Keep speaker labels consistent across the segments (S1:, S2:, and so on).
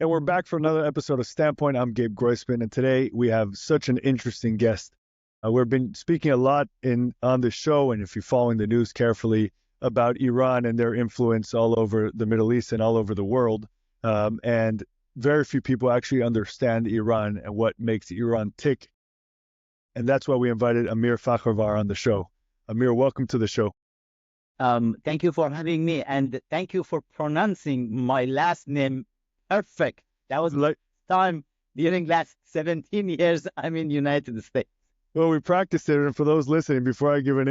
S1: And we're back for another episode of Standpoint. I'm Gabe Groisman, and today we have such an interesting guest. We've been speaking a lot on the show, and if you're following the news carefully, about Iran and their influence all over the Middle East and all over the world. And very few people actually understand Iran and what makes Iran tick. And that's why we invited Amir Fakhravar on the show. Amir, welcome to the show.
S2: Thank you for having me, and thank you for pronouncing my last name perfect. That was like time during last 17 years I'm in the United States.
S1: Well, we practiced it, and for those listening, before I give a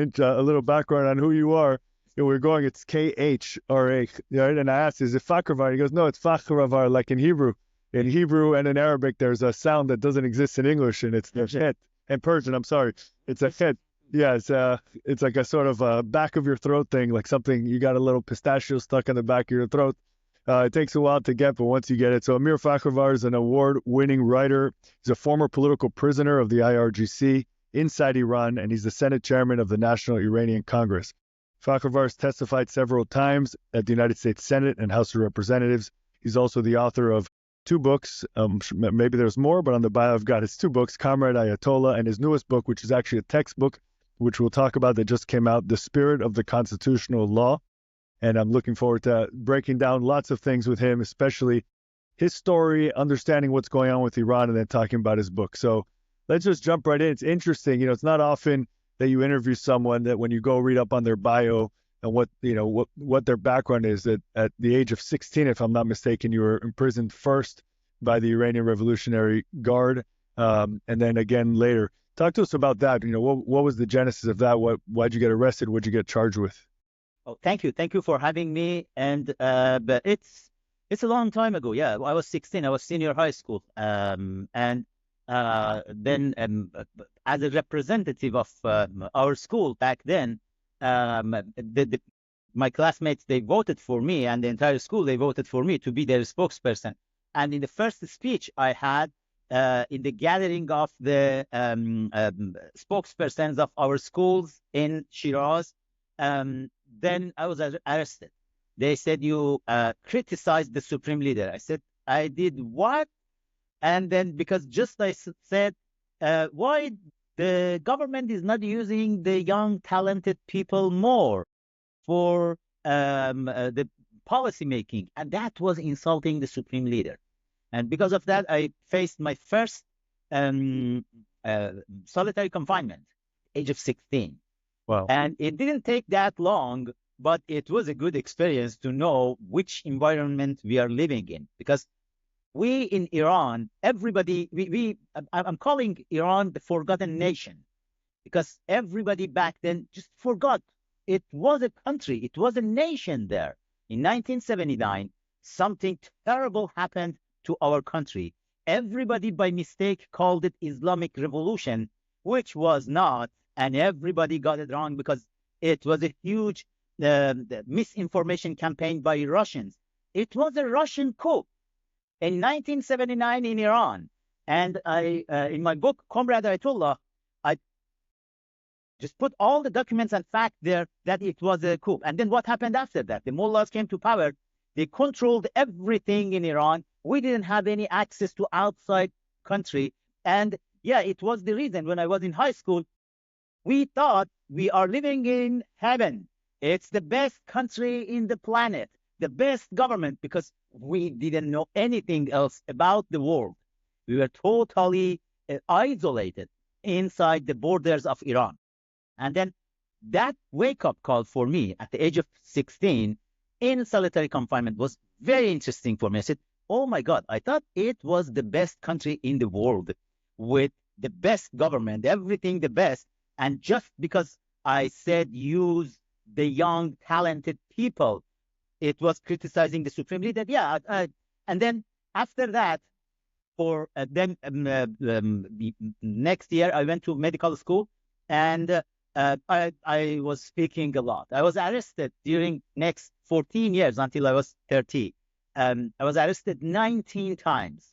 S1: little background on who you are, we're going, it's K-H-R-A, right? And I asked, is it Fakhravar? He goes, no, it's Fakhravar, like in Hebrew. In Hebrew and in Arabic, there's a sound that doesn't exist in English, and it's the chet. And Persian, I'm sorry, it's a chet. Yeah, it's like a sort of a back of your throat thing, like something, you got a little pistachio stuck in the back of your throat. It takes a while to get, but once you get it. So Amir Fakhravar is an award-winning writer. He's a former political prisoner of the IRGC inside Iran, and he's the Senate chairman of the National Iranian Congress. Fakhravar has testified several times at the United States Senate and House of Representatives. He's also the author of 2 books. Maybe there's more, but on the bio I've got his 2 books, Comrade Ayatollah, and his newest book, which is actually a textbook, which we'll talk about, that just came out, The Spirit of the Constitutional Law. And I'm looking forward to breaking down lots of things with him, especially his story, understanding what's going on with Iran, and then talking about his book. So let's just jump right in. It's interesting. It's not often that you interview someone that when you go read up on their bio and what their background is, that at the age of 16, if I'm not mistaken, you were imprisoned first by the Iranian Revolutionary Guard, and then again later. Talk to us about that. What was the genesis of that? Why'd you get arrested? What'd you get charged with?
S2: Oh, thank you for having me. And but it's a long time ago. Yeah, I was 16. I was senior high school. And then as a representative of our school back then, my classmates, they voted for me, and the entire school, they voted for me to be their spokesperson. And in the first speech I had in the gathering of the spokespersons of our schools in Shiraz, then I was arrested. They said, you criticized the supreme leader. I said, I did what? And then because just I said, why the government is not using the young, talented people more for the policy making? And that was insulting the supreme leader. And because of that, I faced my first solitary confinement, age of 16.
S1: Wow.
S2: And it didn't take that long, but it was a good experience to know which environment we are living in. Because we in Iran, everybody, I'm calling Iran the forgotten nation, because everybody back then just forgot it was a country, it was a nation there. In 1979, something terrible happened to our country. Everybody by mistake called it Islamic Revolution, which was not. And everybody got it wrong because it was a huge misinformation campaign by Russians. It was a Russian coup in 1979 in Iran. And I, in my book, Comrade Ayatollah, I just put all the documents and facts there that it was a coup. And then what happened after that? The mullahs came to power. They controlled everything in Iran. We didn't have any access to outside country. And yeah, it was the reason when I was in high school, we thought we are living in heaven. It's the best country in the planet, the best government, because we didn't know anything else about the world. We were totally isolated inside the borders of Iran. And then that wake-up call for me at the age of 16 in solitary confinement was very interesting for me. I said, oh my God, I thought it was the best country in the world with the best government, everything the best. And just because I said use the young, talented people, it was criticizing the supreme leader. Yeah. And then after that, for then next year, I went to medical school, and I was speaking a lot. I was arrested during next 14 years until I was 30. I was arrested 19 times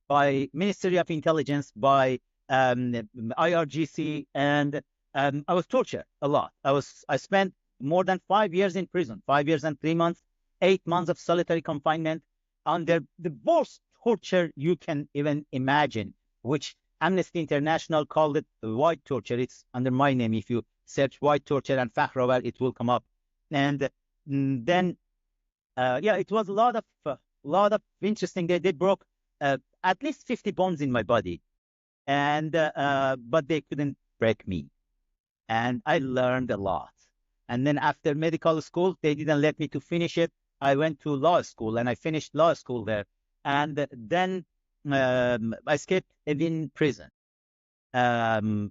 S2: by Ministry of Intelligence, by IRGC, and I was tortured a lot. I spent more than 5 years in prison, 5 years and 3 months, 8 months of solitary confinement under the most torture you can even imagine, which Amnesty International called it white torture. It's under my name. If you search white torture and Fakhravar, it will come up. And then, it was a lot of interesting. They broke at least 50 bones in my body, and but they couldn't break me. And I learned a lot. And then after medical school, they didn't let me to finish it. I went to law school and I finished law school there. And then I escaped in prison. I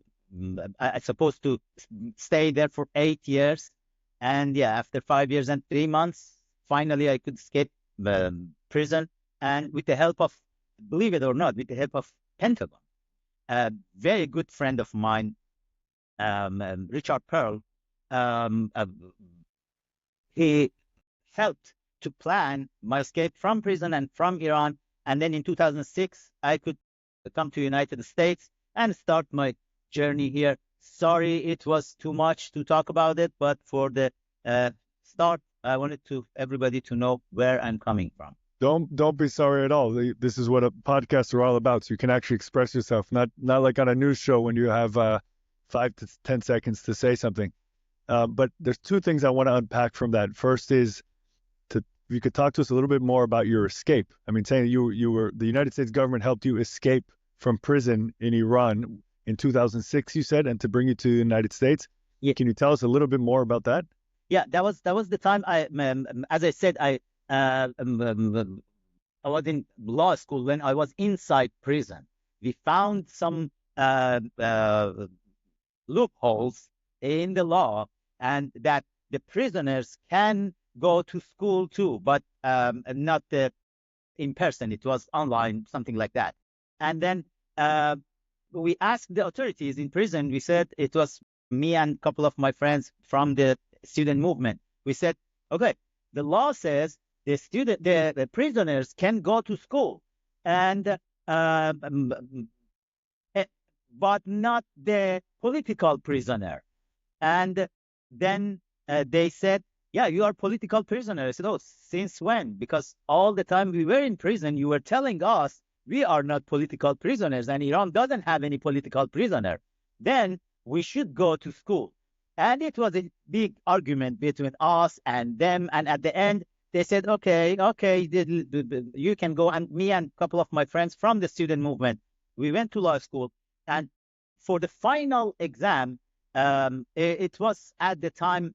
S2: supposed to stay there for 8 years. And after 5 years and 3 months, finally I could escape prison. And with the help of, believe it or not, with the help of Pentagon, a very good friend of mine, Richard Pearl, he helped to plan my escape from prison and from Iran. And then in 2006, I could come to United States and start my journey here. Sorry, it was too much to talk about it, but for the start, I wanted everybody to know where I'm coming from.
S1: Don't be sorry at all. This is what a podcasts are all about. So you can actually express yourself, not like on a news show when you have 5 to 10 seconds to say something. But there's two things I want to unpack from that. First is if you could talk to us a little bit more about your escape. I mean, saying you were the United States government helped you escape from prison in Iran in 2006, you said, and to bring you to the United States.
S2: Yeah.
S1: Can you tell us a little bit more about that?
S2: Yeah, that was the time as I said, I was in law school when I was inside prison. We found some loopholes in the law, and that the prisoners can go to school too, but not in person. It was online, something like that. And then we asked the authorities in prison. We said, it was me and a couple of my friends from the student movement. We said, okay, the law says the prisoners can go to school, and but not the political prisoner. And then they said, yeah, you are political prisoner. I said, oh, since when? Because all the time we were in prison, you were telling us we are not political prisoners, and Iran doesn't have any political prisoner. Then we should go to school. And it was a big argument between us and them. And at the end, they said, okay, you can go. And me and a couple of my friends from the student movement, we went to law school. And for the final exam, it was at the time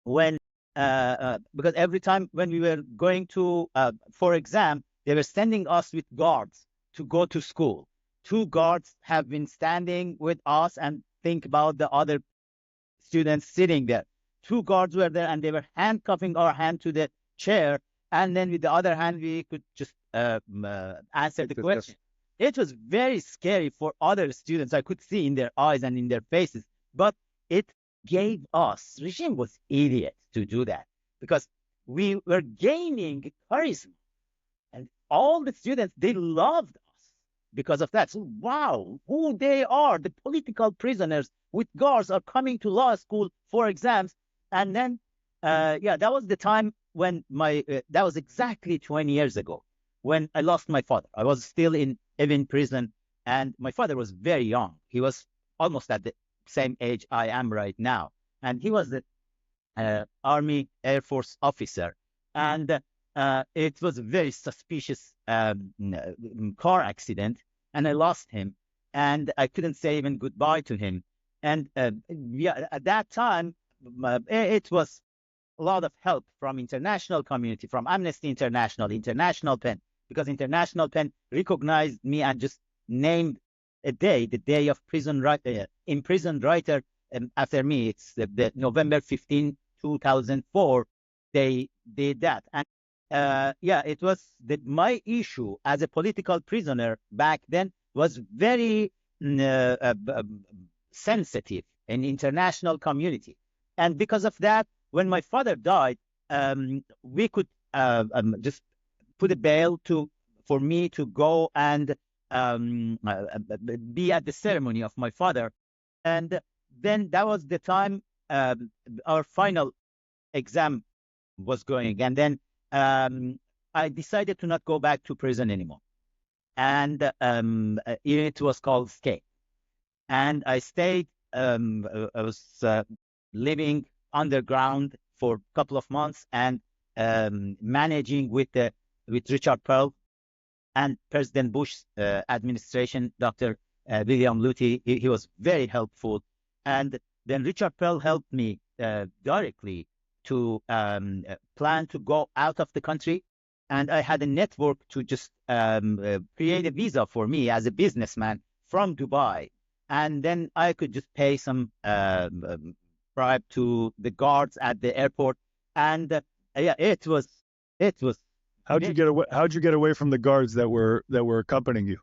S2: when, because every time when we were going to, for exam, they were sending us with guards to go to school. 2 guards have been standing with us, and think about the other students sitting there. 2 guards were there, and they were handcuffing our hand to the chair. And then with the other hand, we could just answer the question. It was very scary for other students. I could see in their eyes and in their faces, but it gave us, regime was idiot to do that, because we were gaining charisma, and all the students, they loved us because of that. So, wow, who they are, the political prisoners with guards are coming to law school for exams. And then, that was the time when that was exactly 20 years ago when I lost my father. I was still in Evin prison, and my father was very young. He was almost at the same age I am right now. And he was the Army Air Force officer. And it was a very suspicious car accident, and I lost him. And I couldn't say even goodbye to him. And at that time, it was a lot of help from international community, from Amnesty International, International PEN, because International PEN recognized me and just named a day, the day of imprisoned writer after me. It's the November 15, 2004. They did that. And it was my issue as a political prisoner back then was very sensitive in international community. And because of that, when my father died, we could just put a bail for me to go and be at the ceremony of my father. And then that was the time our final exam was going. And then I decided to not go back to prison anymore. and it was called Escape. And I stayed. I was living underground for a couple of months and managing with Richard Pearl and President Bush's administration, Dr. William Luty. He was very helpful. And then Richard Pearl helped me directly to plan to go out of the country. And I had a network to just create a visa for me as a businessman from Dubai. And then I could just pay some bribe to the guards at the airport. And yeah, it was.
S1: How'd you get away? How'd you get away from the guards that were accompanying you?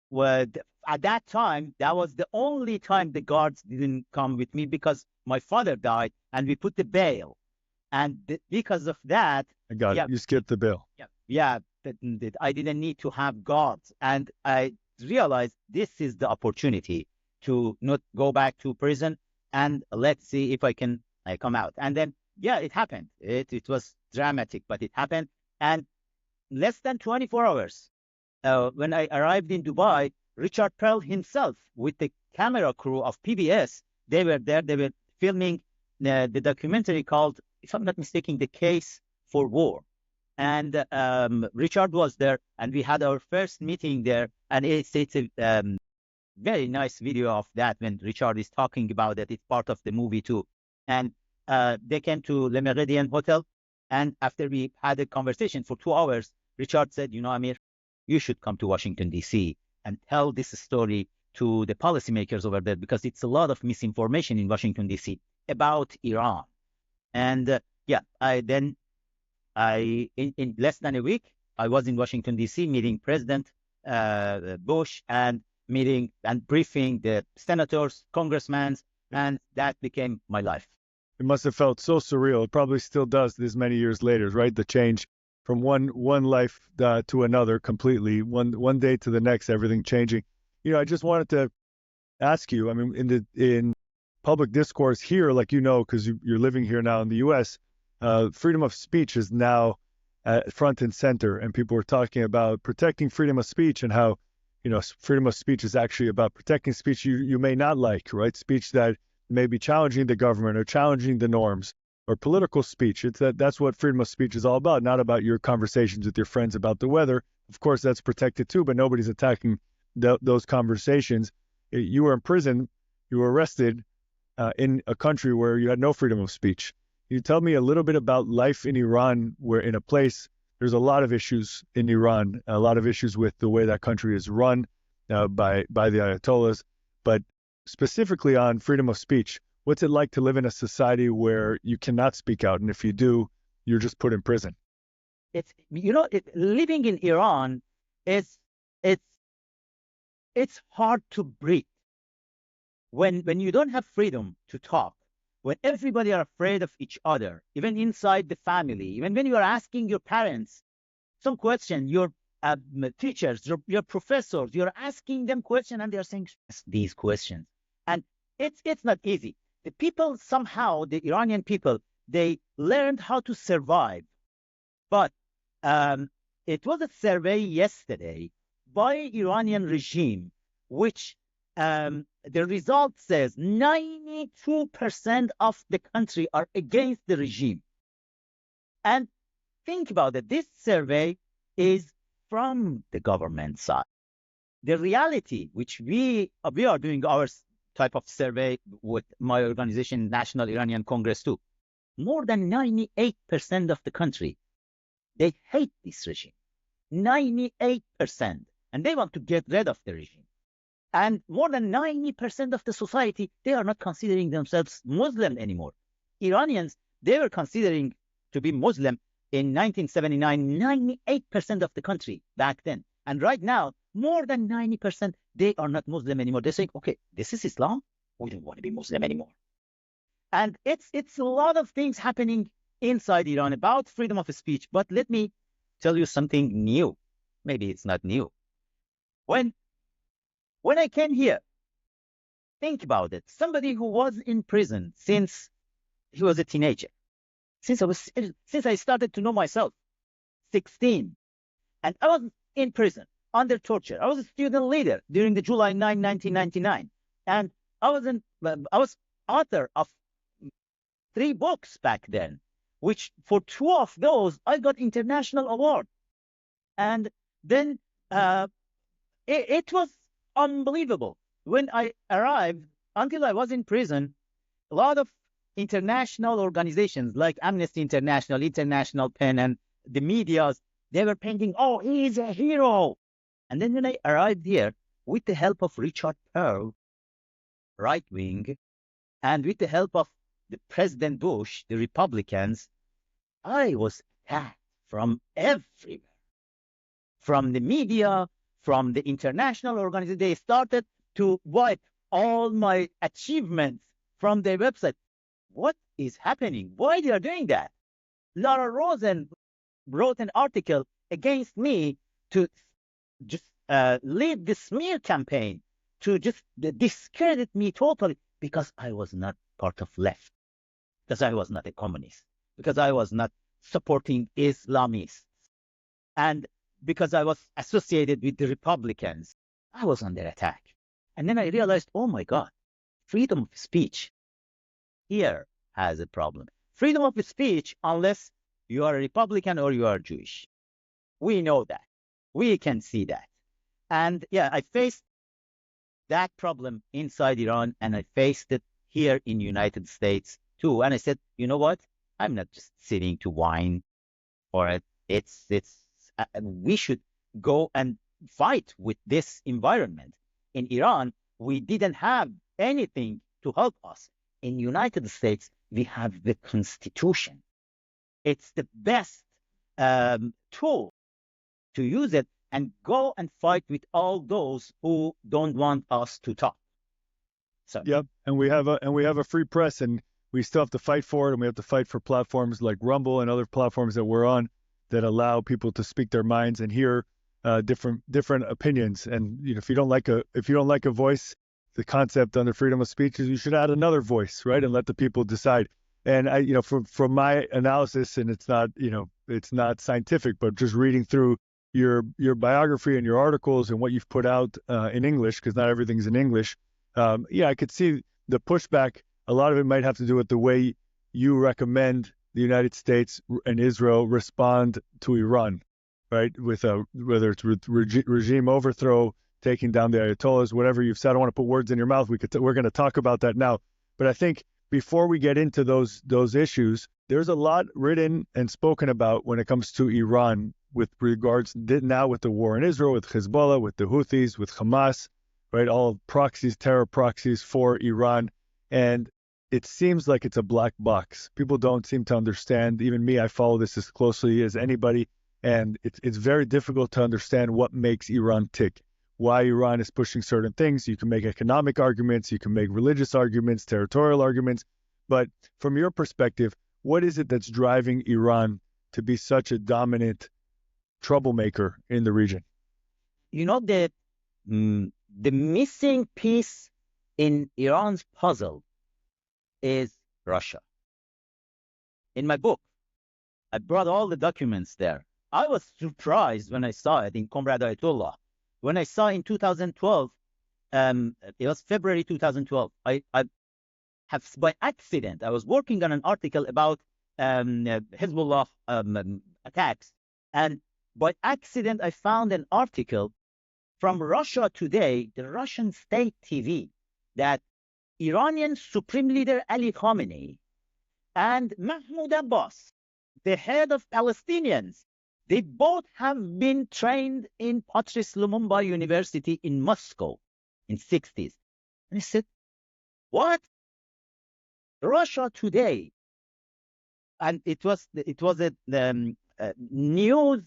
S2: Well, at that time, that was the only time the guards didn't come with me because my father died, and we put the bail, and because of that,
S1: I got it. You skipped the bail.
S2: Yeah, I didn't need to have guards, and I realized this is the opportunity to not go back to prison, and let's see if I can come out. And then, yeah, it happened. It was dramatic, but it happened. And less than 24 hours, when I arrived in Dubai, Richard Pearl himself with the camera crew of PBS, they were there. They were filming the documentary called, if I'm not mistaken, The Case for War. And Richard was there, and we had our first meeting there. And it's a very nice video of that when Richard is talking about it. It's part of the movie too. And they came to Le Méridien Hotel. And after we had a conversation for 2 hours, Richard said, Amir, you should come to Washington, D.C. and tell this story to the policymakers over there, because it's a lot of misinformation in Washington, D.C. about Iran. And in less than a week, I was in Washington, D.C. meeting President Bush and meeting and briefing the senators, congressmen, and that became my life.
S1: It must have felt so surreal. It probably still does this many years later, right? The change from one life to another completely, one day to the next, everything changing. I just wanted to ask you, I mean, in public discourse here, like because you're living here now in the U.S., freedom of speech is now front and center, and people are talking about protecting freedom of speech and how, freedom of speech is actually about protecting speech you may not like, right? Speech that may be challenging the government or challenging the norms, or political speech. That's what freedom of speech is all about, not about your conversations with your friends about the weather. Of course, that's protected too, but nobody's attacking those conversations. You were in prison, you were arrested in a country where you had no freedom of speech. Can you tell me a little bit about life in Iran, where in a place, there's a lot of issues in Iran, a lot of issues with the way that country is run by the Ayatollahs, but specifically on freedom of speech. What's it like to live in a society where you cannot speak out, and if you do, you're just put in prison?
S2: Living in Iran it's hard to breathe when you don't have freedom to talk, when everybody are afraid of each other, even inside the family, even when you are asking your parents some question, your teachers, your professors, you're asking them questions, and they're saying these questions, and it's not easy. The people somehow, the Iranian people, they learned how to survive. But it was a survey yesterday by Iranian regime, which the result says 92% of the country are against the regime. And think about it. This survey is from the government side. The reality, which we are doing our type of survey with my organization, National Iranian Congress too, more than 98% of the country, they hate this regime. 98%. And they want to get rid of the regime. And more than 90% of the society, they are not considering themselves Muslim anymore. Iranians, they were considering to be Muslim in 1979, 98% of the country back then. And right now, more than 90%, they are not Muslim anymore. They say, okay, this is Islam. We don't want to be Muslim anymore. And it's a lot of things happening inside Iran about freedom of speech. But let me tell you something new. Maybe it's not new. When I came here, think about it. Somebody who was in prison since he was a teenager, since I started to know myself, 16. And I was in prison under torture. I was a student leader during the July 9, 1999. And I was author of 3 books back then, which for 2 of those, I got international award. And then it was unbelievable. When I arrived, until I was in prison, a lot of international organizations like Amnesty International, International PEN, and the medias, they were painting, oh, he's a hero. And then when I arrived here, with the help of Richard Pearl, right wing, and with the help of the President Bush, the Republicans, I was attacked from everywhere. From the media, from the international organization. They started to wipe all my achievements from their website. What is happening? Why they are doing that? Laura Rosen wrote an article against me to just lead the smear campaign, to just discredit me totally, because I was not part of left, because I was not a communist, because I was not supporting Islamists, and because I was associated with the Republicans. I was under attack. And then I realized, oh my God, freedom of speech here has a problem. Freedom of speech, unless you are a Republican or you are Jewish. We know that. We can see that. And yeah, I faced that problem inside Iran, and I faced it here in the United States too. And I said, you know what? I'm not just sitting to whine for it. We should go and fight with this environment. In Iran, we didn't have anything to help us. In the United States, we have the Constitution. It's the best tool to use it and go and fight with all those who don't want us to talk. So
S1: yep, and we have a free press, and we still have to fight for it, and we have to fight for platforms like Rumble and other platforms that we're on that allow people to speak their minds and hear different opinions. And you know, if you don't like a voice, the concept under freedom of speech is you should add another voice, right, and let the people decide. And I, you know, from my analysis, and it's not scientific, but just reading through your biography and your articles and what you've put out in English, because not everything's in English. Yeah, I could see the pushback. A lot of it might have to do with the way you recommend the United States and Israel respond to Iran, right? With whether it's regime overthrow, taking down the Ayatollahs, whatever you've said. I don't want to put words in your mouth. We're going to talk about that now. But I think before we get into those issues, there's a lot written and spoken about when it comes to Iran with regards now with the war in Israel, with Hezbollah, with the Houthis, with Hamas, right? All proxies, terror proxies for Iran. And it seems like it's a black box. People don't seem to understand. Even me, I follow this as closely as anybody. And it's very difficult to understand what makes Iran tick, why Iran is pushing certain things. You can make economic arguments, you can make religious arguments, territorial arguments. But from your perspective, what is it that's driving Iran to be such a dominant troublemaker in the region?
S2: You know, the missing piece in Iran's puzzle is Russia. In my book, I brought all the documents there. I was surprised when I saw it in Comrade Ayatollah. When I saw in 2012, it was February 2012, I have, by accident, I was working on an article about Hezbollah attacks. And by accident, I found an article from Russia Today, the Russian state TV, that Iranian Supreme Leader Ali Khamenei and Mahmoud Abbas, the head of Palestinians, they both have been trained in Patrice Lumumba University in Moscow in 60s. And I said, what? Russia Today. And it was a news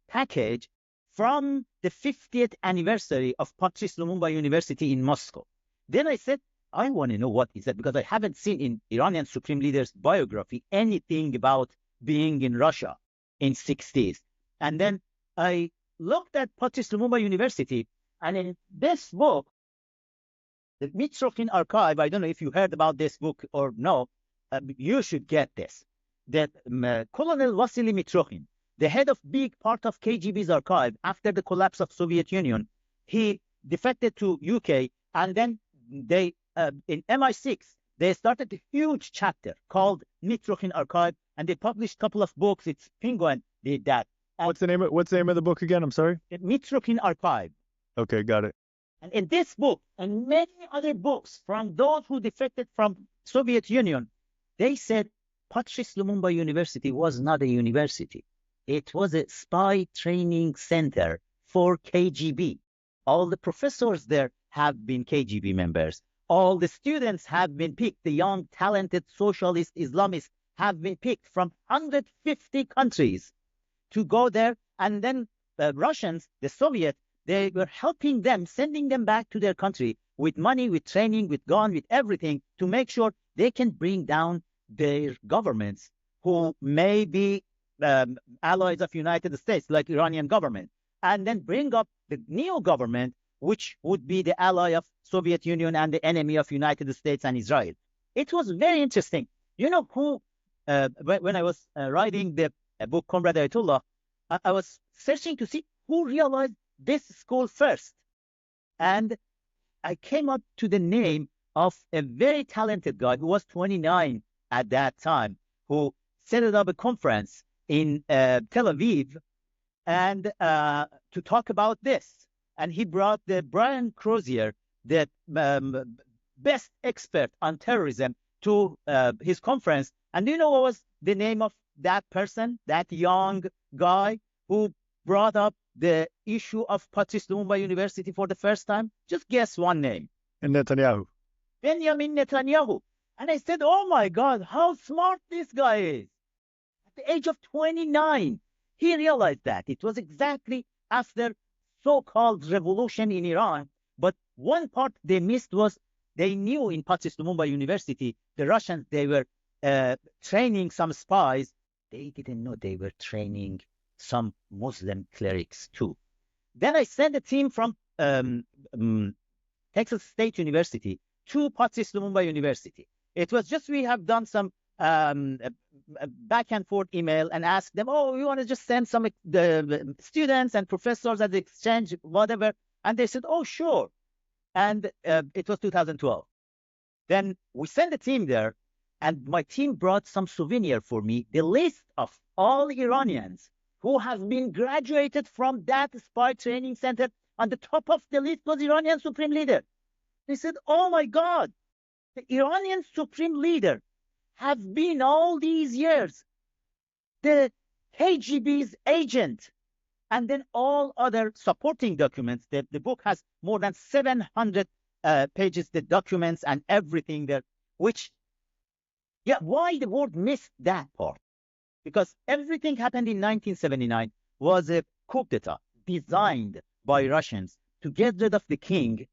S2: package from the 50th anniversary of Patrice Lumumba University in Moscow. Then I said, I want to know what is that, because I haven't seen in Iranian Supreme Leader's biography anything about being in Russia in 60s. And then I looked at Patrice Lumumba University, and in this book, the Mitrokhin Archive, I don't know if you heard about this book or no, you should get this. That Colonel Vasily Mitrokhin, the head of big part of KGB's archive after the collapse of Soviet Union. He defected to UK, and then they in MI6 they started a huge chapter called Mitrokhin Archive, and they published a couple of books. It's Penguin did that.
S1: What's the name of the book again? I'm sorry.
S2: Mitrokhin Archive.
S1: Okay, got it.
S2: And in this book and many other books from those who defected from Soviet Union, they said Patrice Lumumba University was not a university. It was a spy training center for KGB. All the professors there have been KGB members. All the students have been picked. The young, talented socialist Islamists have been picked from 150 countries to go there. And then the Russians, the Soviets, they were helping them, sending them back to their country with money, with training, with gun, with everything to make sure they can bring down their governments who may be allies of United States, like Iranian government, and then bring up the new government, which would be the ally of Soviet Union and the enemy of United States and Israel. It was very interesting. You know who, when I was writing the book, Comrade Ayatollah, I was searching to see who realized this school first. And I came up to the name of a very talented guy who was 29 at that time, who set up a conference in Tel Aviv and to talk about this. And he brought the Brian Crozier, the best expert on terrorism, to his conference. And do you know what was the name of that person, that young guy who brought up the issue of Patrice Lumumba University for the first time? Just guess one name.
S1: And Netanyahu.
S2: Benjamin Netanyahu. And I said, oh my God, how smart this guy is. At the age of 29, he realized that. It was exactly after so-called revolution in Iran. But one part they missed was they knew in Patrice Lumumba University, the Russians, they were training some spies. They didn't know they were training some Muslim clerics too. Then I sent a team from Texas State University to Patrice Lumumba University. It was just, we have done some back and forth email and asked them, oh, we want to just send some the students and professors as exchange, whatever. And they said, oh, sure. And it was 2012. Then we sent a team there, and my team brought some souvenir for me, the list of all Iranians who have been graduated from that spy training center. On the top of the list was Iranian Supreme Leader. They said, oh my God, the Iranian Supreme Leader have been all these years the KGB's agent. And then all other supporting documents. The book has more than 700 pages, the documents and everything there, which, yeah, why the world missed that part? Because everything happened in 1979 was a coup d'etat designed by Russians to get rid of the king,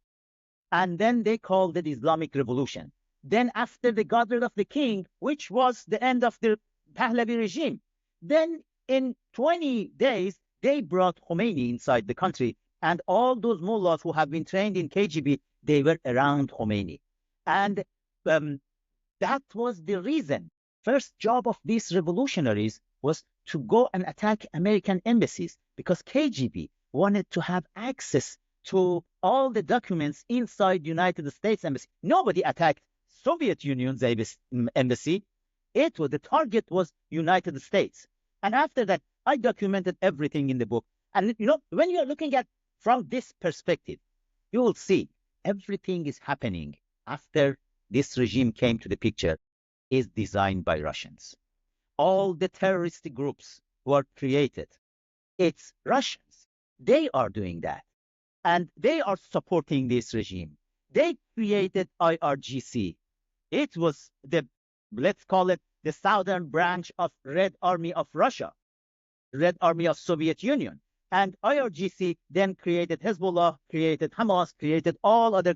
S2: and then they called it Islamic Revolution. Then after they got rid of the king, which was the end of the Pahlavi regime, then in 20 days, they brought Khomeini inside the country, and all those mullahs who have been trained in KGB, they were around Khomeini. And that was the reason. First job of these revolutionaries was to go and attack American embassies, because KGB wanted to have access to all the documents inside United States embassy. Nobody attacked Soviet Union's embassy. The target was United States. And after that, I documented everything in the book. And you know, when you're looking at from this perspective, you will see everything is happening after this regime came to the picture is designed by Russians. All the terrorist groups who are created, it's Russians. They are doing that. And they are supporting this regime. They created IRGC. It was the, let's call it the southern branch of Red Army of Russia, Red Army of Soviet Union. And IRGC then created Hezbollah, created Hamas, created all other,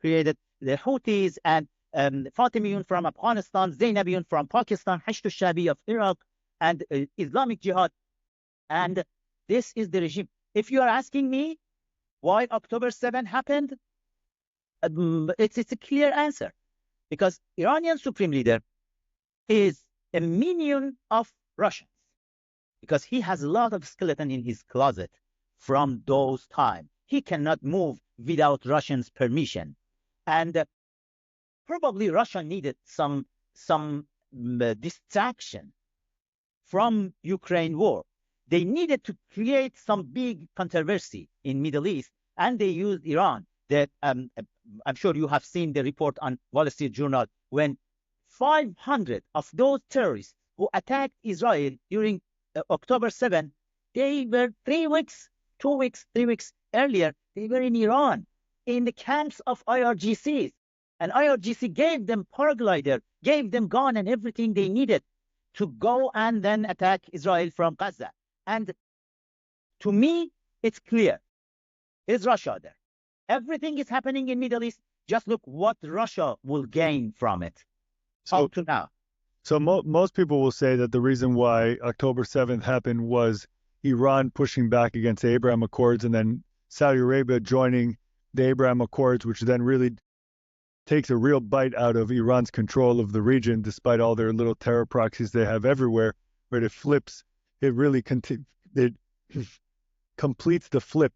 S2: created the Houthis and Fatimiyun from Afghanistan, Zainabiyun from Pakistan, Hashd Shabi of Iraq, and Islamic Jihad. And this is the regime. If you are asking me why October 7 happened, it's a clear answer. Because Iranian Supreme Leader is a minion of Russians. because he has a lot of skeleton in his closet from those times. He cannot move without Russians' permission. And probably Russia needed some distraction from Ukraine war. They needed to create some big controversy in Middle East, and they used Iran. That I'm sure you have seen the report on Wall Street Journal when 500 of those terrorists who attacked Israel during October 7, they were 3 weeks, 2 weeks, 3 weeks earlier, they were in Iran, in the camps of IRGCs. And IRGC gave them paraglider, gave them gun and everything they needed to go and then attack Israel from Gaza. And to me, it's clear. Is Russia there? Everything is happening in Middle East. Just look what Russia will gain from it. Up to now.
S1: So most people will say that the reason why October 7th happened was Iran pushing back against the Abraham Accords and then Saudi Arabia joining the Abraham Accords, which then really takes a real bite out of Iran's control of the region, despite all their little terror proxies they have everywhere, where it flips, it really it completes the flip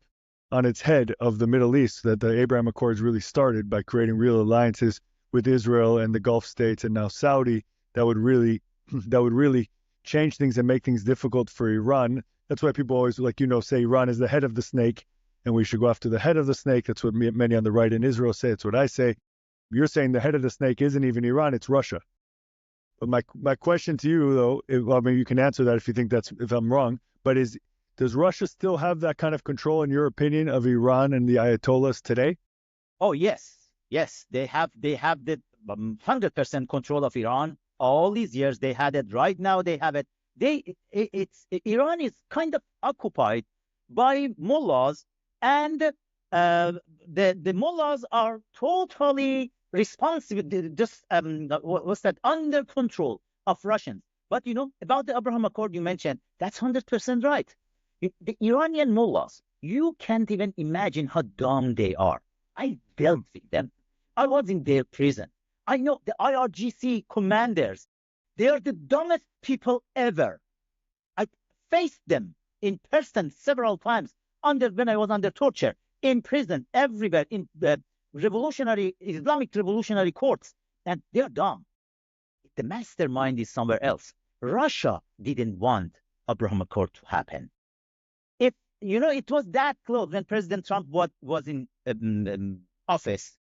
S1: on its head of the Middle East that the Abraham Accords really started by creating real alliances with Israel and the Gulf states and now Saudi that would really change things and make things difficult for Iran. That's why people always, say Iran is the head of the snake and we should go after the head of the snake. That's what many on the right in Israel say. It's what I say. You're saying the head of the snake isn't even Iran, it's Russia. But my question to you, though, you can answer that if I'm wrong, but does Russia still have that kind of control, in your opinion, of Iran and the Ayatollahs today?
S2: Oh, yes. Yes, they have the 100% control of Iran. All these years they had it. Right now they have it. Iran is kind of occupied by mullahs, and the mullahs are totally responsible, just under control of Russians. But about the Abraham Accord you mentioned, that's 100% right. The Iranian mullahs, you can't even imagine how dumb they are. I dealt with them. I was in their prison. I know the IRGC commanders. They are the dumbest people ever. I faced them in person several times when I was under torture, in prison, everywhere, in the Islamic revolutionary courts. And they're dumb. The mastermind is somewhere else. Russia didn't want Abraham Accord to happen. It was that close when President Trump was in office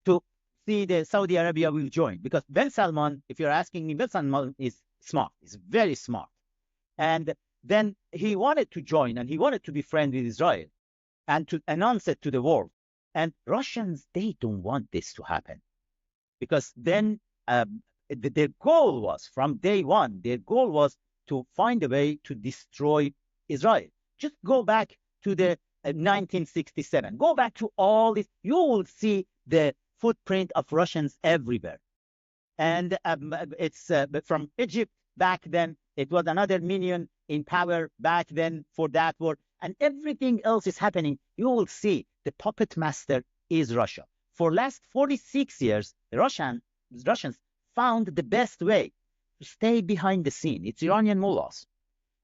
S2: to see the Saudi Arabia will join. Because Ben Salman, if you're asking me, Ben Salman is smart. He's very smart. And then he wanted to join and he wanted to be friends with Israel and to announce it to the world. And Russians, they don't want this to happen. Because then their goal was, from day one, their goal was to find a way to destroy Israel. Just go back to the 1967. Go back to all this. You will see the footprint of Russians everywhere. And it's from Egypt back then. It was another minion in power back then for that war. And everything else is happening. You will see the puppet master is Russia. For last 46 years, the Russians found the best way to stay behind the scene. It's Iranian mullahs.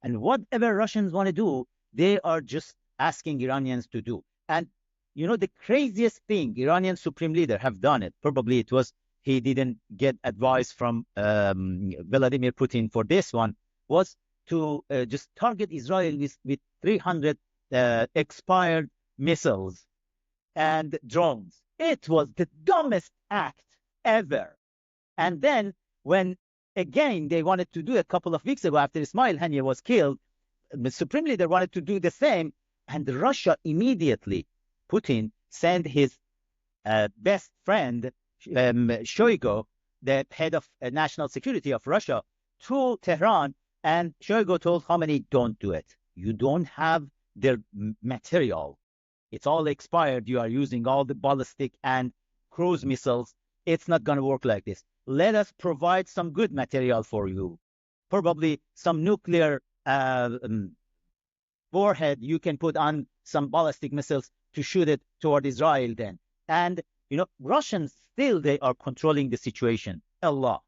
S2: And whatever Russians want to do, they are just asking Iranians to do. And the craziest thing, Iranian supreme leader have done it. Probably it was he didn't get advice from Vladimir Putin for this one, was to just target Israel with 300 expired missiles and drones. It was the dumbest act ever. And then when, again, they wanted to do a couple of weeks ago after Ismail Haniyeh was killed, the supreme leader wanted to do the same, and Russia immediately, Putin sent his best friend, Shoigu, the head of national security of Russia, to Tehran, and Shoigu told Khamenei, don't do it. You don't have their material. It's all expired. You are using all the ballistic and cruise missiles. It's not going to work like this. Let us provide some good material for you. Probably some nuclear warhead you can put on some ballistic missiles to shoot it toward Israel then. And, Russians still, they are controlling the situation a lot.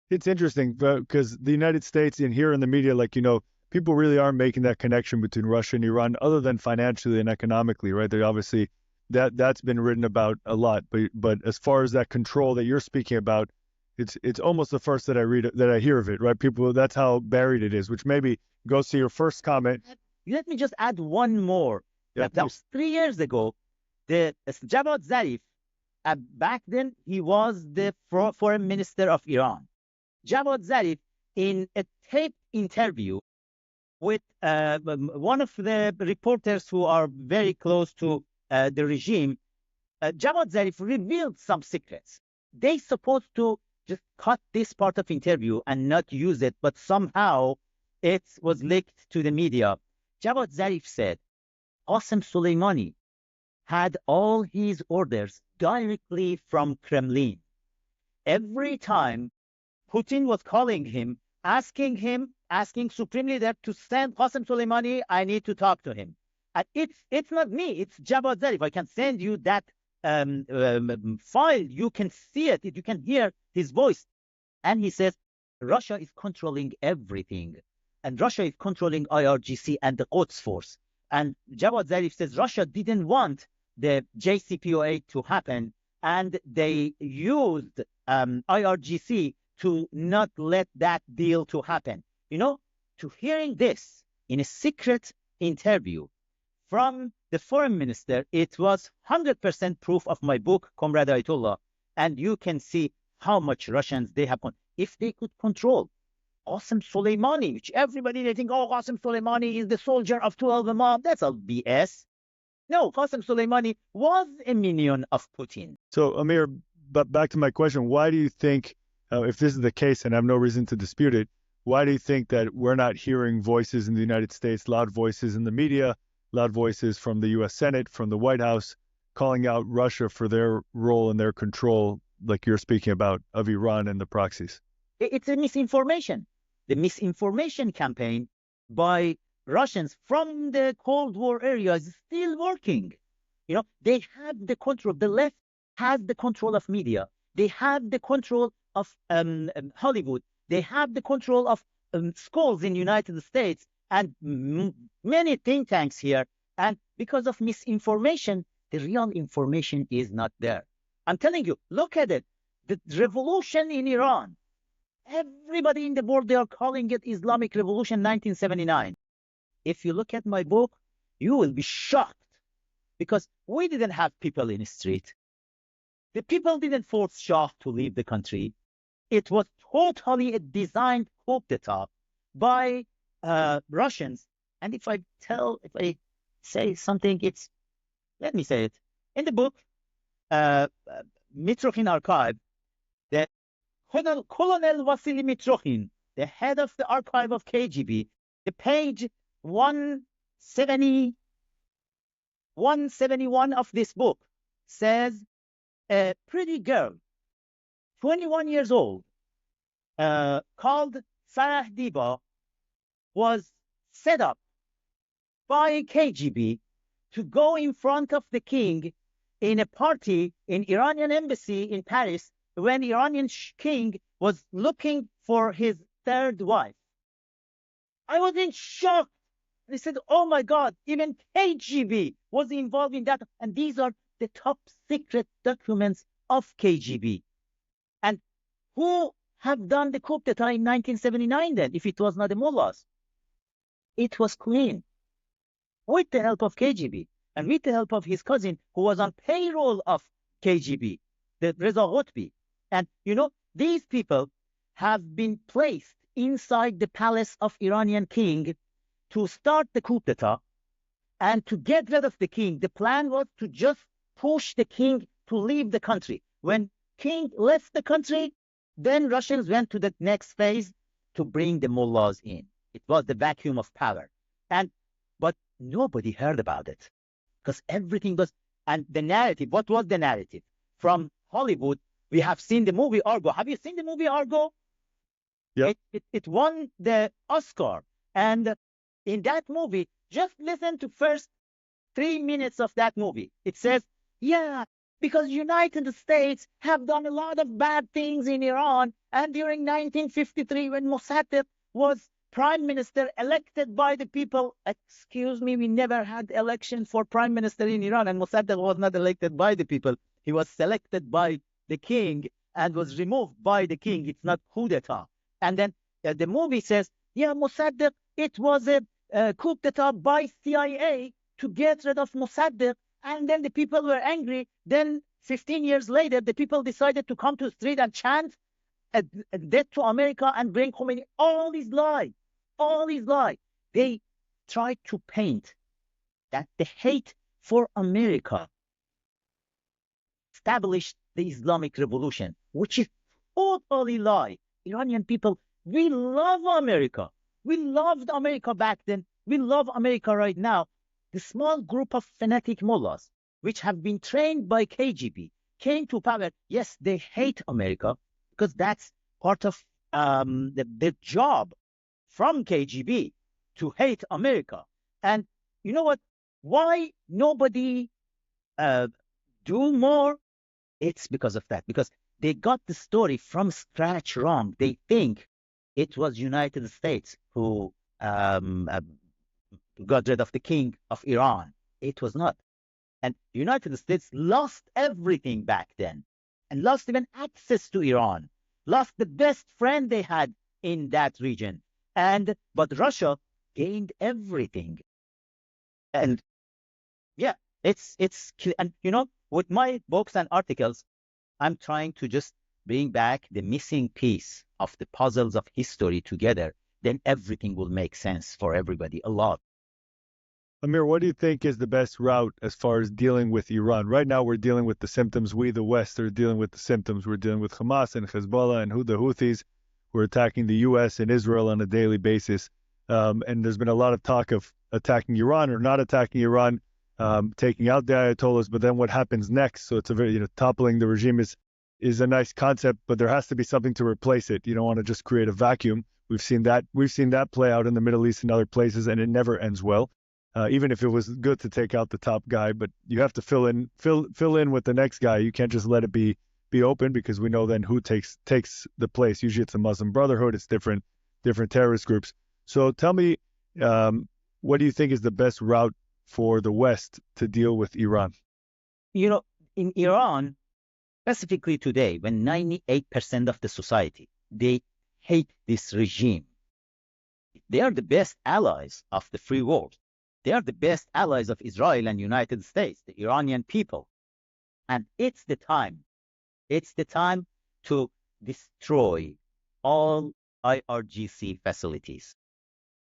S1: It's interesting because the United States and here in the media, like, people really are making that connection between Russia and Iran, other than financially and economically, right? They obviously that's been written about a lot, but as far as that control that you're speaking about, it's almost the first that I hear of it, right? People, that's how buried it is, which maybe goes to your first comment.
S2: Let me just add one more.
S1: Yeah,
S2: that was 3 years ago. The Javad Zarif, back then he was the foreign minister of Iran. Javad Zarif, in a taped interview with one of the reporters who are very close to the regime, Javad Zarif revealed some secrets. They supposed to just cut this part of interview and not use it, but somehow it was leaked to the media. Javad Zarif said Qasem Soleimani had all his orders directly from Kremlin. Every time Putin was calling him, asking Supreme Leader to send Qasem Soleimani, I need to talk to him. And it's not me, it's Javad Zarif. I can send you that file. You can see it, you can hear his voice. And he says, Russia is controlling everything. And Russia is controlling IRGC and the Quds force. And Javad Zarif says Russia didn't want the JCPOA to happen, and they used IRGC to not let that deal to happen. To hearing this in a secret interview from the foreign minister, it was 100% proof of my book, Comrade Ayatollah, and you can see how much Russians they have. If they could control Qasem Soleimani, which everybody, they think, Qasem Soleimani is the soldier of 12 Imam. That's all BS. No, Qasem Soleimani was a minion of Putin.
S1: So, Amir, but back to my question, why do you think, if this is the case, and I have no reason to dispute it, why do you think that we're not hearing voices in the United States, loud voices in the media, loud voices from the U.S. Senate, from the White House, calling out Russia for their role and their control, like you're speaking about, of Iran and the proxies?
S2: It's a misinformation. The misinformation campaign by Russians from the Cold War area is still working. They have the control. The left has the control of media. They have the control of Hollywood. They have the control of schools in the United States and many think tanks here. And because of misinformation, the real information is not there. I'm telling you, look at it. The revolution in Iran, everybody in the world, they are calling it Islamic Revolution 1979. If you look at my book, you will be shocked because we didn't have people in the street. The people didn't force Shah to leave the country. It was totally a designed coup d'etat by Russians. And if I say something, let me say it. In the book, Mitrokhin Archive, the Colonel Vasily Mitrokhin, the head of the archive of KGB, the page 171 of this book says a pretty girl, 21 years old, called Sarah Diba, was set up by KGB to go in front of the king in a party in Iranian embassy in Paris when Iranian king was looking for his third wife. I was in shock. They said, oh my God, even KGB was involved in that. And these are the top secret documents of KGB. And who have done the coup d'etat in 1979 then, if it was not the mullahs? It was clean with the help of KGB and with the help of his cousin who was on payroll of KGB, the Reza Ghotbi. And these people have been placed inside the palace of Iranian king to start the coup d'etat and to get rid of the king. The plan was to just push the king to leave the country. When king left the country, then Russians went to the next phase to bring the mullahs in. It was the vacuum of power. But nobody heard about it because everything was, and the narrative, what was the narrative? From Hollywood, we have seen the movie Argo. Have you seen the movie Argo?
S1: Yeah.
S2: It won the Oscar. And in that movie, just listen to first 3 minutes of that movie. It says, yeah, because United States have done a lot of bad things in Iran, And during 1953, when Mossadegh was prime minister elected by the people, excuse me, we never had election for prime minister in Iran, and Mossadegh was not elected by the people. He was selected by the king and was removed by the king. It's not coup d'etat. And then the movie says, yeah, Mossadegh, it was a coup d'etat by CIA to get rid of Mossadegh. And then the people were angry. Then 15 years later, the people decided to come to the street and chant a death to America and bring Khomeini. All is lie. All is lie. They tried to paint that the hate for America established the Islamic Revolution, which is totally lie. Iranian people, we love America. We loved America back then. We love America right now. The small group of fanatic mullahs, which have been trained by KGB, came to power. Yes, they hate America because that's part of their job from KGB to hate America. And you know what? Why nobody do more? It's because of that. Because they got the story from scratch wrong. They think it was United States who got rid of the king of Iran. It was not. And the United States lost everything back then and lost even access to Iran, lost the best friend they had in that region. But Russia gained everything. And yeah, and you know, with my books and articles, I'm trying to just bring back the missing piece of the puzzles of history together. Then everything will make sense for everybody a lot.
S1: Amir, what do you think is the best route as far as dealing with Iran? Right now, we're dealing with the symptoms. We, the West, are dealing with the symptoms. We're dealing with Hamas and Hezbollah and the Houthis. We're attacking the U.S. and Israel on a daily basis. And there's been a lot of talk of attacking Iran or not attacking Iran, taking out the Ayatollahs. But then what happens next? So it's a very, toppling the regime is a nice concept, but there has to be something to replace it. You don't want to just create a vacuum. We've seen that play out in the Middle East and other places, and it never ends well. Even if it was good to take out the top guy, but you have to fill in with the next guy. You can't just let it be open, because we know then who takes the place. Usually it's a Muslim Brotherhood. It's different terrorist groups. So tell me, what do you think is the best route for the West to deal with Iran?
S2: In Iran, specifically today, when 98% of the society, they hate this regime, they are the best allies of the free world. They are the best allies of Israel and United States, the Iranian people. And it's the time to destroy all IRGC facilities,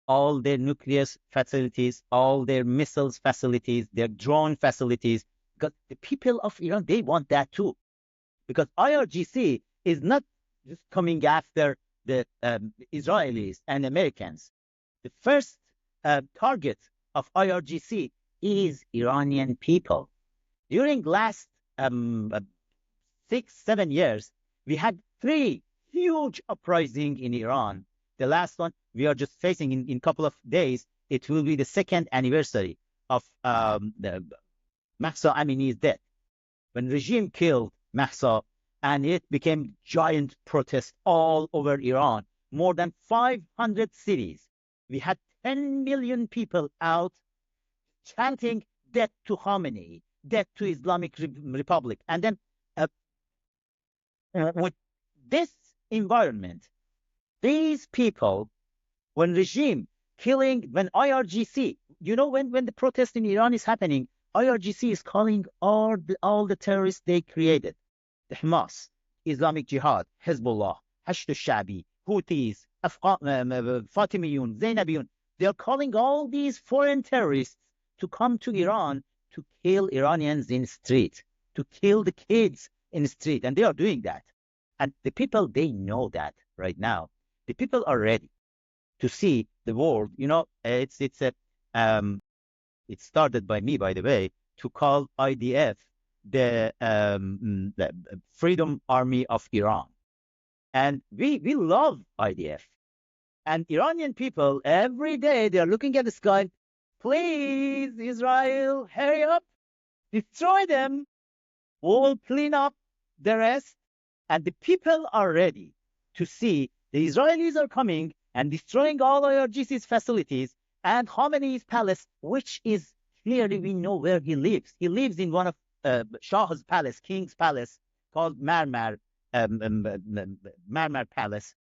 S2: all their nuclear facilities, all their missiles facilities, their drone facilities, because the people of Iran, they want that too. Because IRGC is not just coming after the Israelis and Americans. The first target of IRGC is Iranian people. During last 6-7 years, we had 3 huge uprisings in Iran. The last one we are just facing in a couple of days. It will be the 2nd anniversary of the Mahsa Amini's death, when regime killed Mahsa, and it became giant protest all over Iran. More than 500 cities. We had 10 million people out chanting death to Khomeini, death to Islamic Republic. And then with this environment, these people, when regime killing, when IRGC, when the protest in Iran is happening, IRGC is calling all the terrorists they created. The Hamas, Islamic Jihad, Hezbollah, Hashd al-Shabi, Houthis, Fatimiyun, Zainabiyun. They are calling all these foreign terrorists to come to Iran to kill Iranians in the street, to kill the kids in the street. And they are doing that. And the people, they know that right now. The people are ready to see the world. It started by me, by the way, to call IDF the Freedom Army of Iran. And we love IDF. And Iranian people, every day, they are looking at the sky. Please, Israel, hurry up. Destroy them. We'll clean up the rest. And the people are ready to see the Israelis are coming and destroying all IRGC's facilities and Khamenei's palace, which is clearly we know where he lives. He lives in one of Shah's palace, King's palace, called Marmar Palace.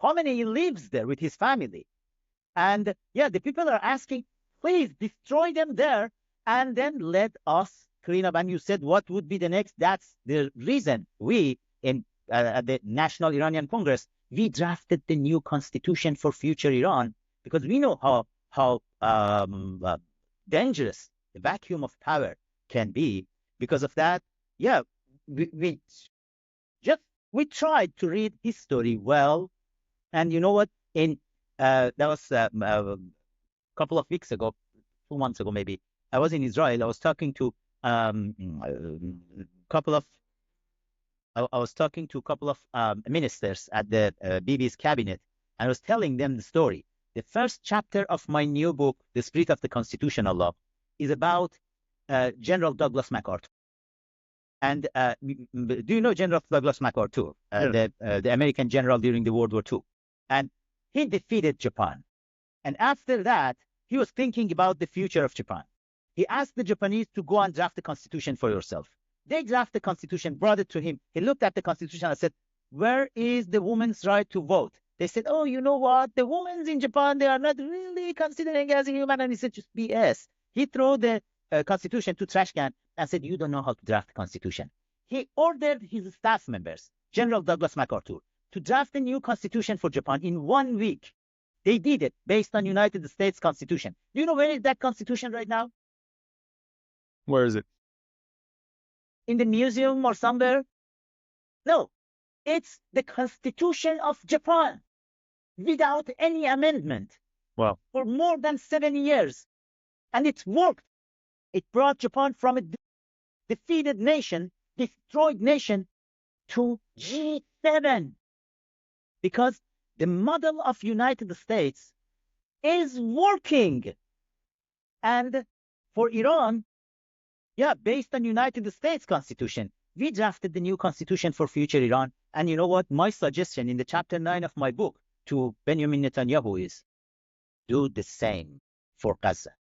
S2: Khamenei lives there with his family. And yeah, the people are asking, please destroy them there and then let us clean up. And you said, what would be the next? That's the reason we at the National Iranian Congress, we drafted the new constitution for future Iran because we know how dangerous the vacuum of power can be. Because of that, yeah, we tried to read history well. And you know what? That was a couple of weeks ago, 2 months ago maybe. I was in Israel. I was talking to a couple of ministers at the Bibi's cabinet. I was telling them the story. The first chapter of my new book, The Spirit of the Constitutional Law, is about General Douglas MacArthur. And do you know General Douglas MacArthur, the American general during the World War II? And he defeated Japan. And after that, he was thinking about the future of Japan. He asked the Japanese to go and draft the constitution for yourself. They drafted the constitution, brought it to him. He looked at the constitution and said, where is the woman's right to vote? They said, oh, you know what? The women in Japan, they are not really considering as a human. And he said, just BS. He threw the constitution to trash can and said, you don't know how to draft the constitution. He ordered his staff members, General Douglas MacArthur, to draft a new constitution for Japan in 1 week. They did it based on United States Constitution. Do you know where is that constitution right now?
S1: Where is it?
S2: In the museum or somewhere? No, it's the Constitution of Japan without any amendment.
S1: Wow.
S2: For more than 7 years. And it worked. It brought Japan from a defeated nation, destroyed nation, to G7. Because the model of United States is working. And for Iran, yeah, based on United States Constitution, we drafted the new constitution for future Iran. And you know what? My suggestion in the chapter 9 of my book to Benjamin Netanyahu is do the same for Gaza.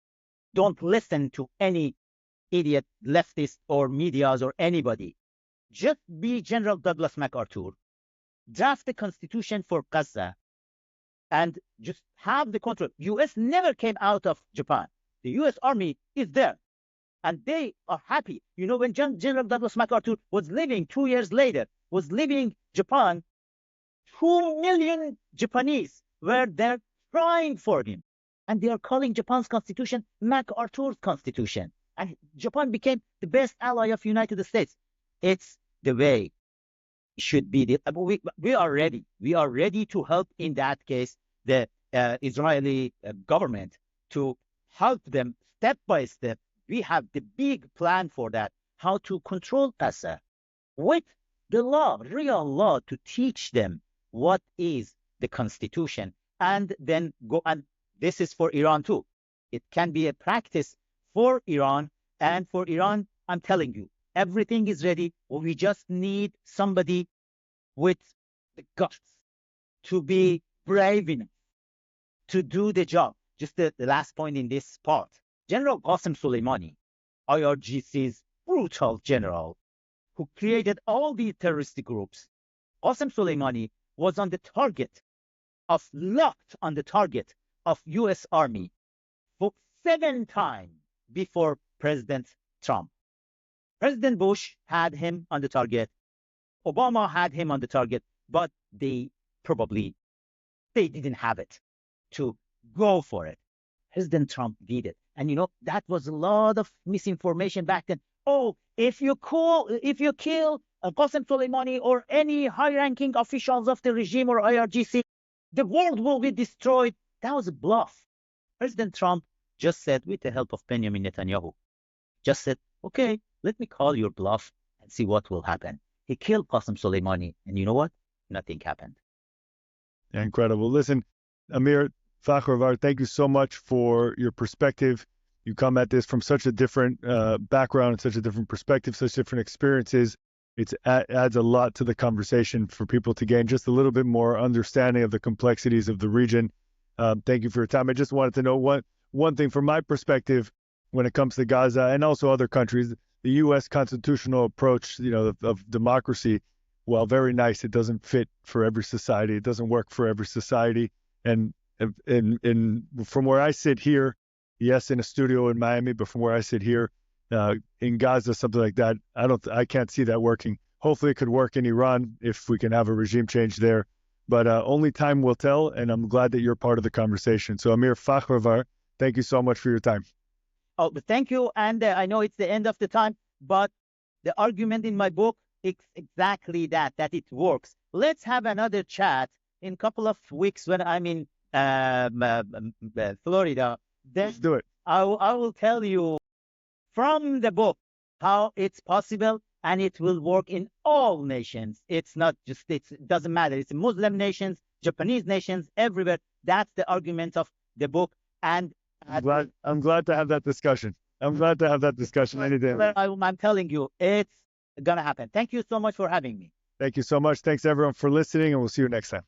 S2: Don't listen to any idiot leftist or medias or anybody. Just be General Douglas MacArthur. Draft the constitution for Gaza and just have the control. U.S. never came out of Japan. The U.S. Army is there. And they are happy. You know, when General Douglas MacArthur was leaving 2 years later, was leaving Japan, 2 million Japanese were there crying for him. And they are calling Japan's constitution MacArthur's constitution. And Japan became the best ally of United States. It's the way it should be. We are ready. We are ready to help, in that case, the Israeli government to help them step by step. We have the big plan for that, how to control Gaza with the law, real law, to teach them what is the constitution. And then go, and this is for Iran too. It can be a practice for Iran. And for Iran, I'm telling you, everything is ready. We just need somebody with the guts to be brave enough to do the job. Just the last point in this part. General Qasem Soleimani, IRGC's brutal general, who created all these terrorist groups, Qasem Soleimani was locked on the target of U.S. Army for 7 times before President Trump. President Bush had him on the target. Obama had him on the target, but they didn't have it to go for it. President Trump did it. And you know, that was a lot of misinformation back then. Oh, if you kill Qasem Soleimani or any high-ranking officials of the regime or IRGC, the world will be destroyed. That was a bluff. President Trump just said, with the help of Benjamin Netanyahu, just said, okay, let me call your bluff and see what will happen. He killed Qasem Soleimani, and you know what? Nothing happened.
S1: Incredible. Listen, Amir Fakhravar, thank you so much for your perspective. You come at this from such a different background, such a different perspective, such different experiences. it adds a lot to the conversation for people to gain just a little bit more understanding of the complexities of the region. Thank you for your time. I just wanted to know one thing from my perspective when it comes to Gaza and also other countries. The U.S. constitutional approach, of democracy, while very nice, it doesn't fit for every society. It doesn't work for every society. And from where I sit here, yes, in a studio in Miami, but from where I sit here in Gaza, something like that, I can't see that working. Hopefully, it could work in Iran if we can have a regime change there. But only time will tell, and I'm glad that you're part of the conversation. So, Amir Fakhravar, thank you so much for your time.
S2: Oh, but thank you. And I know it's the end of the time, but the argument in my book is exactly that it works. Let's have another chat in a couple of weeks when I'm in Florida. Then
S1: Let's do it.
S2: I will tell you from the book how it's possible, and it will work in all nations. It's not just, it doesn't matter. It's Muslim nations, Japanese nations, everywhere. That's the argument of the book. And
S1: I'm glad to have that discussion. I'm glad to have that discussion any day.
S2: I'm telling you, it's going to happen. Thank you so much for having me.
S1: Thank you so much. Thanks everyone for listening, and we'll see you next time.